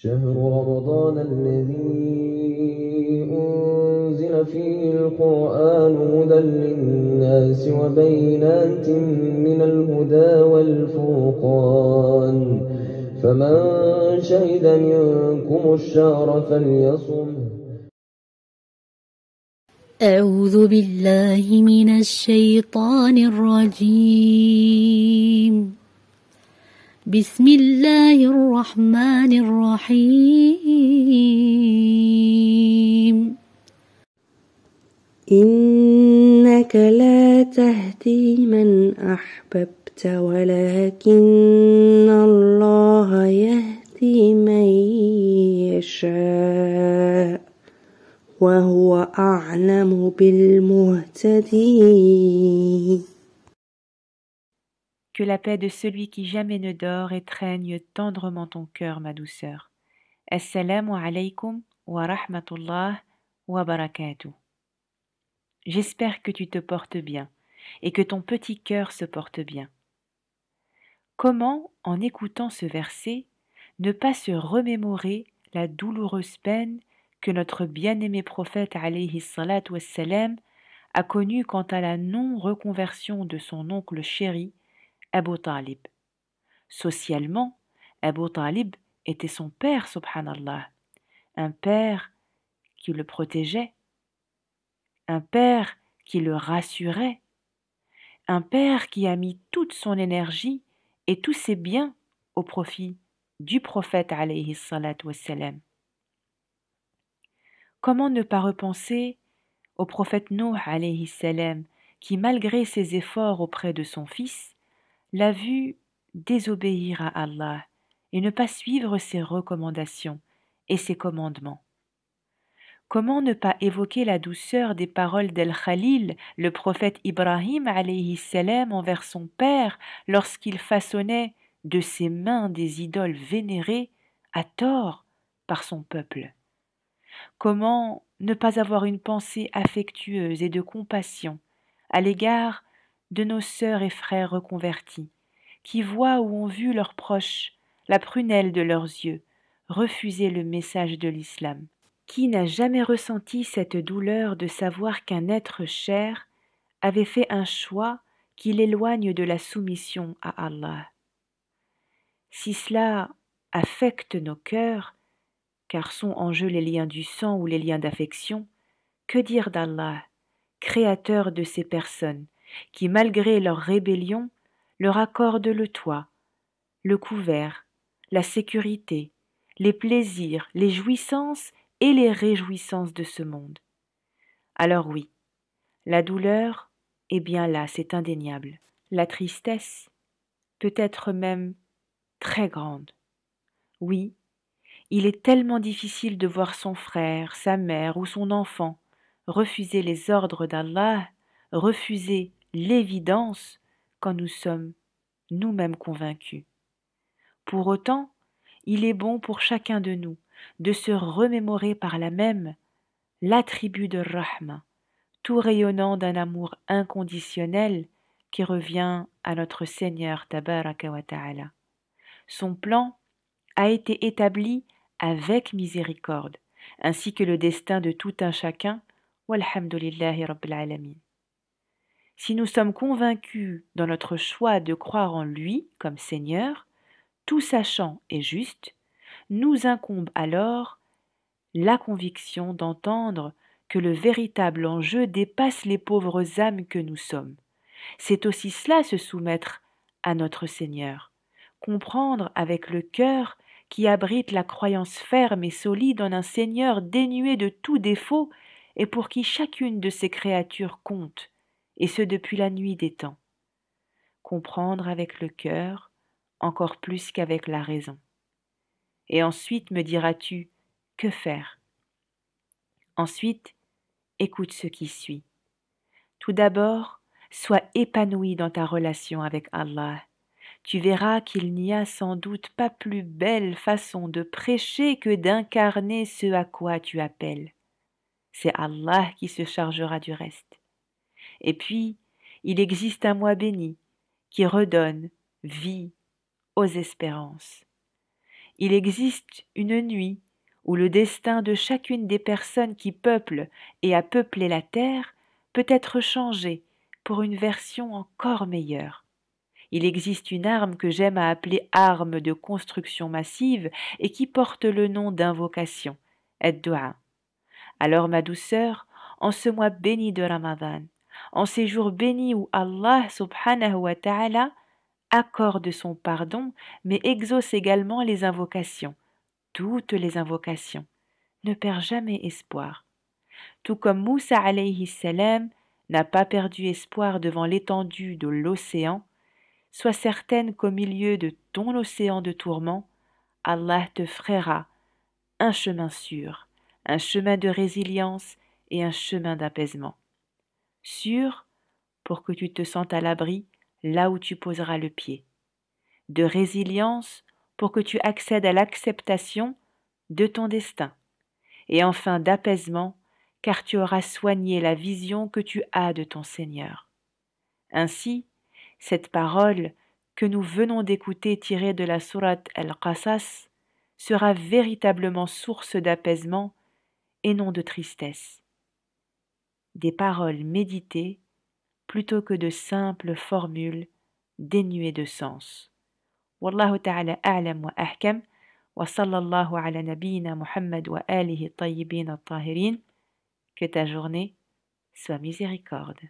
شهر رمضان الذي أنزل فيه القرآن هدى للناس وبينات من الهدى والفرقان فمن شهد منكم الشهر فليصمه. أعوذ بالله من الشيطان الرجيم. بسم الله الرحمن الرحيم. إنك لا تهدي من أحببت ولكن الله يهدي من يشاء وهو أعلم بالمهتدين. Que la paix de celui qui jamais ne dort étreigne tendrement ton cœur, ma douceur. Assalamu alaykum wa rahmatullah wa barakatuh. J'espère que tu te portes bien et que ton petit cœur se porte bien. Comment, en écoutant ce verset, ne pas se remémorer la douloureuse peine que notre bien-aimé prophète alayhi salatu wassalam a connue quant à la non-reconversion de son oncle chéri, Abu Talib. Socialement, Abu Talib était son père, subhanallah, un père qui le protégeait, un père qui le rassurait, un père qui a mis toute son énergie et tous ses biens au profit du prophète alayhi salatu wassalam. Comment ne pas repenser au prophète Nuh alayhi salam qui, malgré ses efforts auprès de son fils, l'a vu désobéir à Allah et ne pas suivre ses recommandations et ses commandements. Comment ne pas évoquer la douceur des paroles d'El-Khalil, le prophète Ibrahim alayhi salam envers son père lorsqu'il façonnait de ses mains des idoles vénérées à tort par son peuple? Comment ne pas avoir une pensée affectueuse et de compassion à l'égard de nos sœurs et frères reconvertis, qui voient ou ont vu leurs proches, la prunelle de leurs yeux, refuser le message de l'islam? Qui n'a jamais ressenti cette douleur de savoir qu'un être cher avait fait un choix qui l'éloigne de la soumission à Allah? Si cela affecte nos cœurs, car sont en jeu les liens du sang ou les liens d'affection, que dire d'Allah, créateur de ces personnes, qui malgré leur rébellion, leur accorde le toit, le couvert, la sécurité, les plaisirs, les jouissances et les réjouissances de ce monde? Alors oui, la douleur est bien là, c'est indéniable. La tristesse peut être même très grande. Oui, il est tellement difficile de voir son frère, sa mère ou son enfant refuser les ordres d'Allah, refuser l'évidence quand nous sommes nous-mêmes convaincus. Pour autant, il est bon pour chacun de nous de se remémorer par là même l'attribut de Rahma, tout rayonnant d'un amour inconditionnel qui revient à notre Seigneur Tabaraka wa Ta'ala. Son plan a été établi avec miséricorde, ainsi que le destin de tout un chacun, walhamdulillahi rabbil alamin. Si nous sommes convaincus dans notre choix de croire en lui comme Seigneur, tout sachant et juste, nous incombe alors la conviction d'entendre que le véritable enjeu dépasse les pauvres âmes que nous sommes. C'est aussi cela se soumettre à notre Seigneur, comprendre avec le cœur qui abrite la croyance ferme et solide en un Seigneur dénué de tout défaut et pour qui chacune de ses créatures compte, et ce depuis la nuit des temps. Comprendre avec le cœur encore plus qu'avec la raison. Et ensuite me diras-tu, que faire? Ensuite, écoute ce qui suit. Tout d'abord, sois épanoui dans ta relation avec Allah. Tu verras qu'il n'y a sans doute pas plus belle façon de prêcher que d'incarner ce à quoi tu appelles. C'est Allah qui se chargera du reste. Et puis, il existe un mois béni qui redonne vie aux espérances. il existe une nuit où le destin de chacune des personnes qui peuplent et a peuplé la terre peut être changé pour une version encore meilleure. Il existe une arme que j'aime à appeler arme de construction massive et qui porte le nom d'invocation, ad-du'a. Alors ma douceur, en ce mois béni de Ramadan, en ces jours bénis où Allah subhanahu wa ta'ala accorde son pardon, mais exauce également les invocations, toutes les invocations, ne perds jamais espoir. Tout comme Moussa alayhi salam n'a pas perdu espoir devant l'étendue de l'océan, sois certaine qu'au milieu de ton océan de tourments, Allah te frayera un chemin sûr, un chemin de résilience et un chemin d'apaisement. Sûr pour que tu te sentes à l'abri là où tu poseras le pied. De résilience pour que tu accèdes à l'acceptation de ton destin. Et enfin d'apaisement car tu auras soigné la vision que tu as de ton Seigneur. Ainsi, cette parole que nous venons d'écouter tirée de la sourate Al-Qasas sera véritablement source d'apaisement et non de tristesse. Des paroles méditées plutôt que de simples formules dénuées de sens. Wallahu ta'ala a'lam wa ahkam wa sallallahu ala nabiyyina Muhammad wa alihi tayyibin at-tahirin. Que ta journée soit miséricorde.